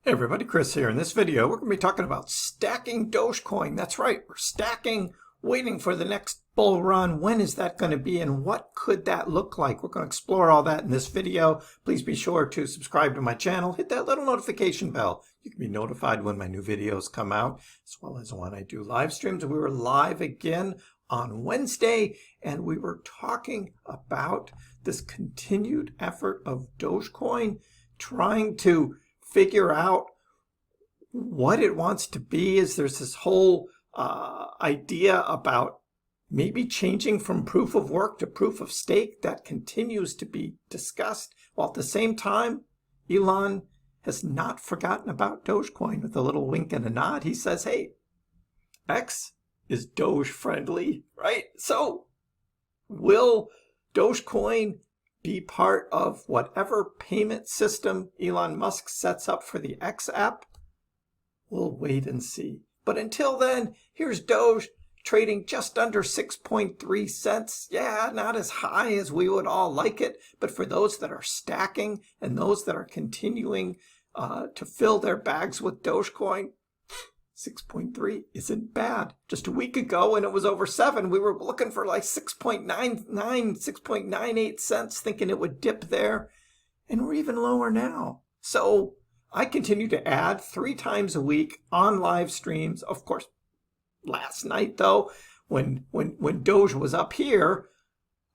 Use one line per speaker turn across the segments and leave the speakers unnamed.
Hey everybody, Chris here. In this video, we're going to be talking about stacking Dogecoin. That's right, we're stacking, waiting for the next bull run. When is that going to be and what could that look like? We're going to explore all that in this video. Please be sure to subscribe to my channel. Hit that little notification bell. You can be notified when my new videos come out, as well as when I do live streams. We were live again on Wednesday, and we were talking about this continued effort of Dogecoin trying to figure out what it wants to be. Is there's this whole idea about maybe changing from proof of work to proof of stake that continues to be discussed, while at the same time Elon has not forgotten about Dogecoin. With a little wink and a nod, he says, hey, X is Doge friendly, right? So will Dogecoin be part of whatever payment system Elon Musk sets up for the X app? We'll wait and see. But until then, here's Doge trading just under 6.3 cents. Yeah, not as high as we would all like it, but for those that are stacking and those that are continuing to fill their bags with Dogecoin, 6.3 isn't bad. Just a week ago when it was over 7, we were looking for like 6.99, 6.98 cents, thinking it would dip there. And we're even lower now. So I continue to add 3 times a week on live streams. Of course, last night though, when Doge was up here,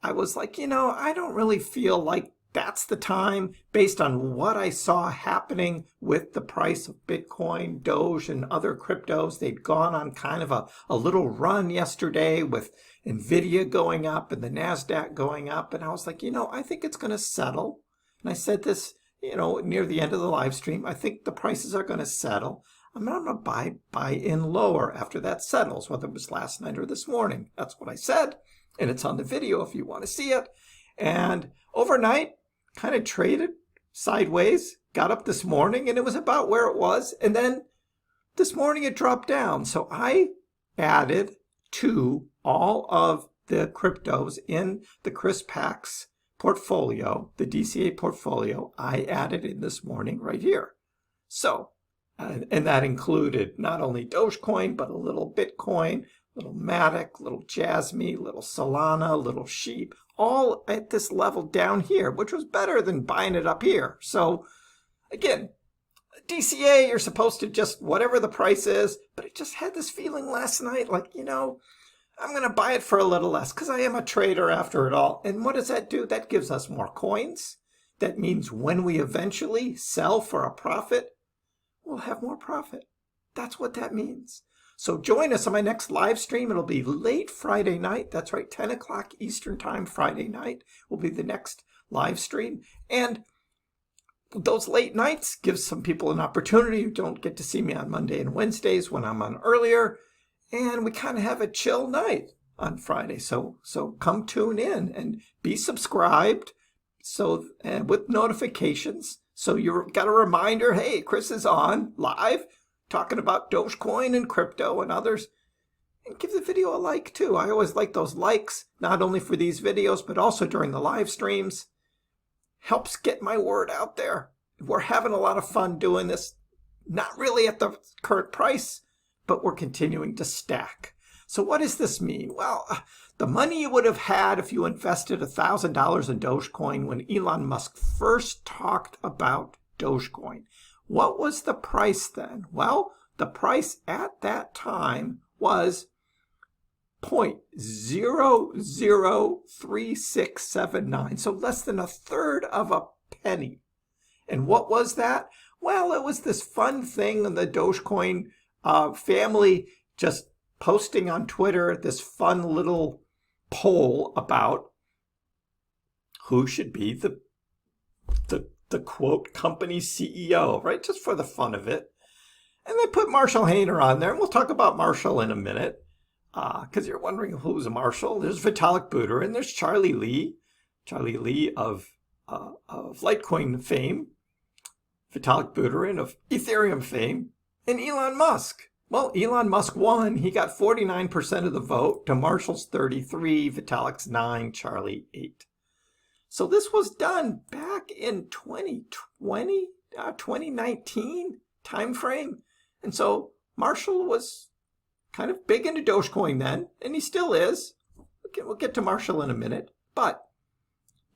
I was like, I don't really feel like that's the time, based on what I saw happening with the price of Bitcoin, Doge, and other cryptos. They'd gone on kind of a little run yesterday with Nvidia going up and the NASDAQ going up. And I was like, I think it's going to settle. And I said this, near the end of the live stream, I think the prices are going to settle. I'm not going to buy in lower after that settles, whether it was last night or this morning. That's what I said. And it's on the video if you want to see it. And overnight, kind of traded sideways, got up this morning, and it was about where it was. And then this morning it dropped down. So I added to all of the cryptos in the Chris Pax portfolio, the DCA portfolio. I added in this morning right here. So, and that included not only Dogecoin, but a little Bitcoin, little Matic, little Jasmy, little Solana, little Sheep, all at this level down here, which was better than buying it up here. So again, DCA, you're supposed to just whatever the price is, but it just had this feeling last night like, I'm going to buy it for a little less because I am a trader after it all. And what does that do? That gives us more coins. That means when we eventually sell for a profit, we'll have more profit. That's what that means. So join us on my next live stream. It'll be late Friday night. That's right, 10 o'clock Eastern time Friday night will be the next live stream. And those late nights give some people an opportunity who don't get to see me on Monday and Wednesdays when I'm on earlier. And we kind of have a chill night on Friday. So come tune in and be subscribed and with notifications. So you've got a reminder, hey, Chris is on live, talking about Dogecoin and crypto and others. And give the video a like too. I always like those likes, not only for these videos, but also during the live streams. Helps get my word out there. We're having a lot of fun doing this. Not really at the current price, but we're continuing to stack. So what does this mean? Well, the money you would have had if you invested $1,000 in Dogecoin when Elon Musk first talked about Dogecoin. What was the price then? Well, the price at that time was 0.003679, so less than a third of a penny. And what was that? Well, it was this fun thing in the Dogecoin family just posting on Twitter this fun little poll about who should be the quote company CEO, right? Just for the fun of it. And they put Marshall Hayner on there. And we'll talk about Marshall in a minute because you're wondering who's Marshall. There's Vitalik Buterin. There's Charlie Lee of Litecoin fame, Vitalik Buterin of Ethereum fame, and Elon Musk. Well, Elon Musk won. He got 49% of the vote to Marshall's 33, Vitalik's 9, Charlie 8. So this was done back in 2019, time frame. And so Marshall was kind of big into Dogecoin then, and he still is. We'll get to Marshall in a minute. But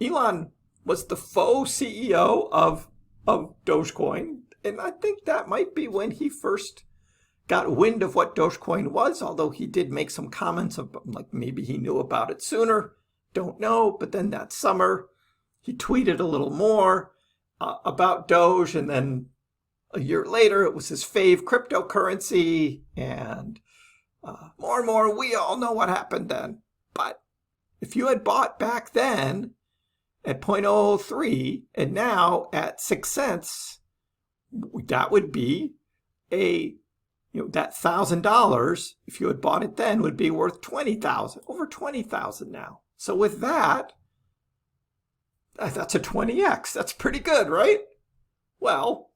Elon was the faux CEO of Dogecoin, and I think that might be when he first got wind of what Dogecoin was, although he did make some comments of like maybe he knew about it sooner. Don't know. But then that summer, he tweeted a little more about Doge, and then a year later, it was his fave cryptocurrency, and more and more, we all know what happened then. But if you had bought back then at 0.003 and now at 6 cents, that would be that $1,000, if you had bought it then, would be worth $20,000, over $20,000 now. So with that, that's a 20x. That's pretty good, right? Well,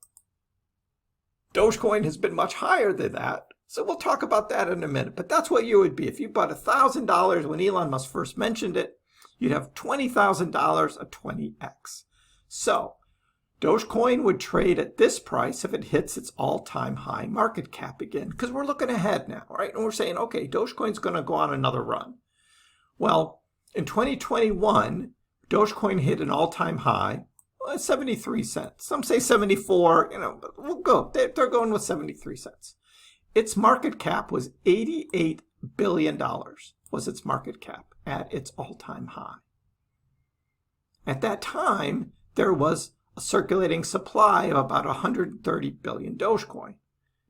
Dogecoin has been much higher than that. So we'll talk about that in a minute. But that's what you would be. If you bought $1,000 when Elon Musk first mentioned it, you'd have $20,000, a 20x. So Dogecoin would trade at this price if it hits its all-time high market cap again. Because we're looking ahead now, right? And we're saying, okay, Dogecoin's going to go on another run. Well, in 2021, Dogecoin hit an all-time high, 73 cents. Some say 74, but we'll go. They're going with 73 cents. Its market cap was $88 billion, was its market cap at its all-time high. At that time, there was a circulating supply of about 130 billion Dogecoin.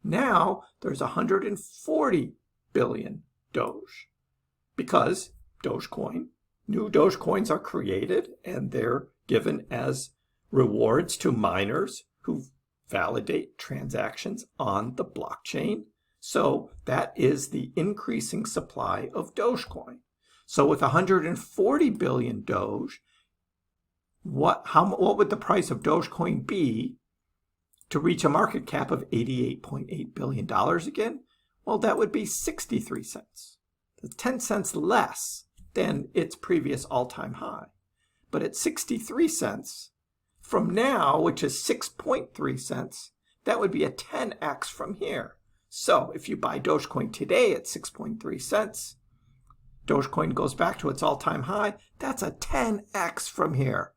Now, there's 140 billion Doge because new Dogecoins are created, and they're given as rewards to miners who validate transactions on the blockchain. So that is the increasing supply of Dogecoin. So with 140 billion Doge, what would the price of Dogecoin be to reach a market cap of $88.8 billion again? Well, that would be 63 cents. That's 10 cents less than its previous all-time high. But at 63 cents, from now, which is 6.3 cents, that would be a 10x from here. So if you buy Dogecoin today at 6.3 cents, Dogecoin goes back to its all-time high, that's a 10x from here.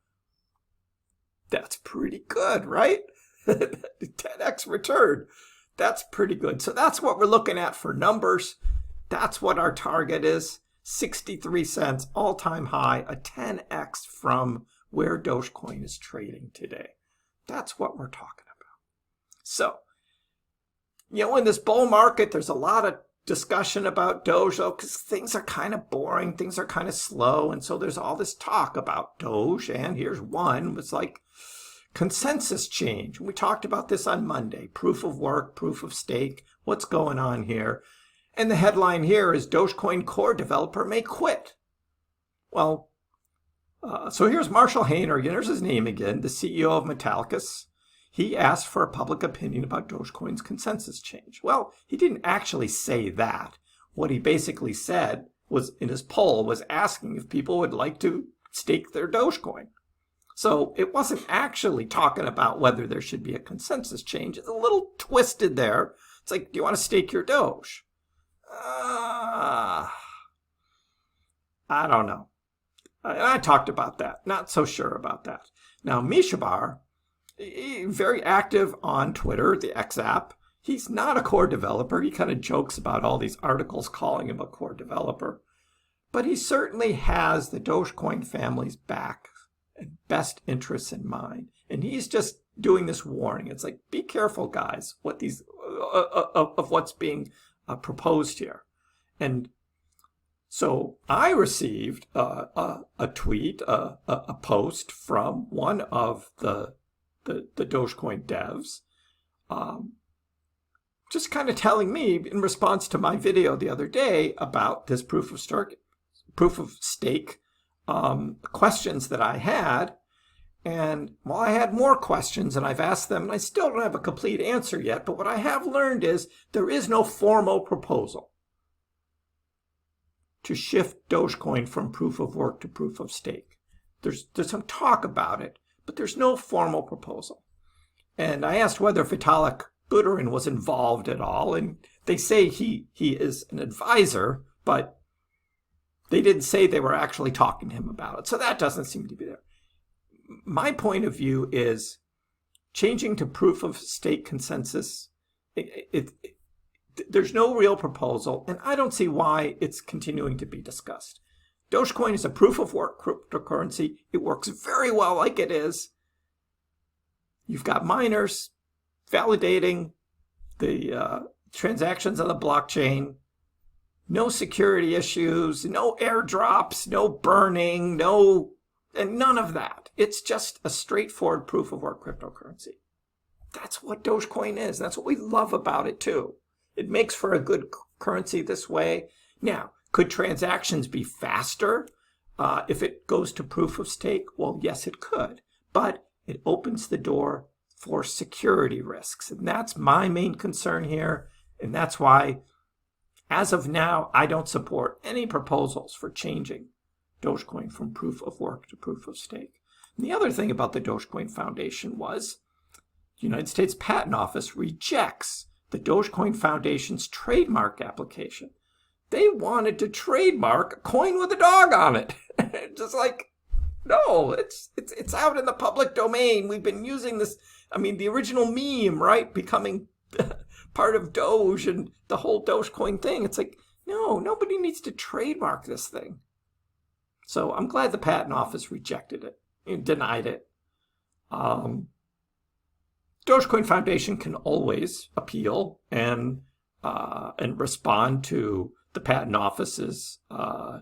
That's pretty good, right? 10x return. That's pretty good. So that's what we're looking at for numbers. That's what our target is. 63 cents, all-time high, a 10x from where Dogecoin is trading today. That's what we're talking about. So, in this bull market, there's a lot of discussion about Doge, though, because things are kind of boring, things are kind of slow, and so there's all this talk about Doge, and here's one, it's like consensus change. We talked about this on Monday, proof of work, proof of stake, what's going on here? And the headline here is Dogecoin core developer may quit. Well, so here's Marshall Hayner, there's his name again, the CEO of Metallicus. He asked for a public opinion about Dogecoin's consensus change. Well, he didn't actually say that. What he basically said was, in his poll, was asking if people would like to stake their Dogecoin. So it wasn't actually talking about whether there should be a consensus change. It's a little twisted there. It's like, do you want to stake your Doge? I don't know. I talked about that. Not so sure about that. Now, Mishabar, very active on Twitter, the X app. He's not a core developer. He kind of jokes about all these articles calling him a core developer. But he certainly has the Dogecoin family's back and best interests in mind. And he's just doing this warning. It's like, be careful, guys, of what's being proposed here. And so I received a tweet, a post from one of the Dogecoin devs, just kind of telling me in response to my video the other day about this proof of stake questions that I had. And well, I had more questions and I've asked them, and I still don't have a complete answer yet. But what I have learned is there is no formal proposal to shift Dogecoin from proof of work to proof of stake. There's some talk about it, but there's no formal proposal. And I asked whether Vitalik Buterin was involved at all. And they say he is an advisor, but they didn't say they were actually talking to him about it. So that doesn't seem to be there. My point of view is changing to proof of stake consensus. There's no real proposal, and I don't see why it's continuing to be discussed. Dogecoin is a proof of work cryptocurrency. It works very well like it is. You've got miners validating the transactions on the blockchain. No security issues, no airdrops, no burning, and none of that. It's just a straightforward proof of work cryptocurrency. That's what Dogecoin is. That's what we love about it too. It makes for a good currency this way. Now, could transactions be faster if it goes to proof of stake? Well, yes, it could. But it opens the door for security risks. And that's my main concern here. And that's why, as of now, I don't support any proposals for changing Dogecoin from proof of work to proof of stake. And the other thing about the Dogecoin Foundation was the United States Patent Office rejects the Dogecoin Foundation's trademark application. They wanted to trademark a coin with a dog on it. Just like, no, it's out in the public domain. We've been using this. I mean, the original meme, right? Becoming part of Doge and the whole Dogecoin thing. It's like, no, nobody needs to trademark this thing. So I'm glad the Patent Office rejected it and denied it. Dogecoin Foundation can always appeal and respond to the Patent Office's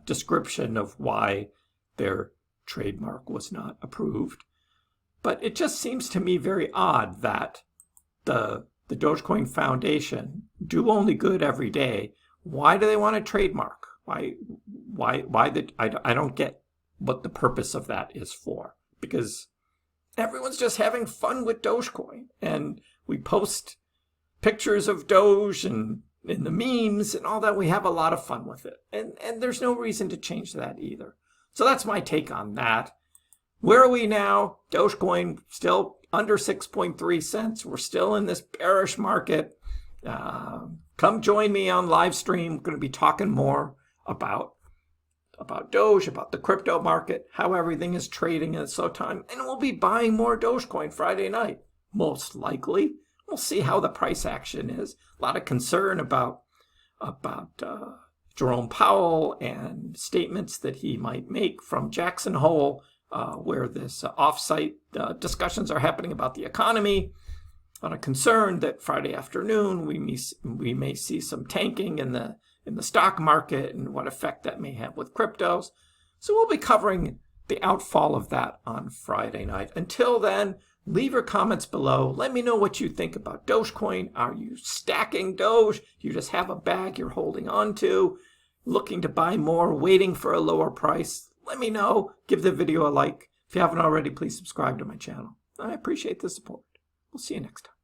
description of why their trademark was not approved. But it just seems to me very odd that the Dogecoin Foundation do only good every day. Why do they want to trademark? I don't get what the purpose of that is for. Because everyone's just having fun with Dogecoin. And we post pictures of Doge and in the memes and all that. We have a lot of fun with it. And there's no reason to change that either. So that's my take on that. Where are we now? Dogecoin still under 6.3 cents. We're still in this bearish market. Come join me on live stream. We're going to be talking more about Doge, about the crypto market, how everything is trading at so time. And we'll be buying more Dogecoin Friday night, most likely. We'll see how the price action is. A lot of concern about Jerome Powell and statements that he might make from Jackson Hole, where this off-site discussions are happening about the economy. On a concern that Friday afternoon we may see some tanking in the stock market and what effect that may have with cryptos. So we'll be covering the outfall of that on Friday night. Until then, leave your comments below. Let me know what you think about Dogecoin. Are you stacking Doge? You just have a bag you're holding on to, looking to buy more, waiting for a lower price? Let me know. Give the video a like. If you haven't already, please subscribe to my channel. I appreciate the support. We'll see you next time.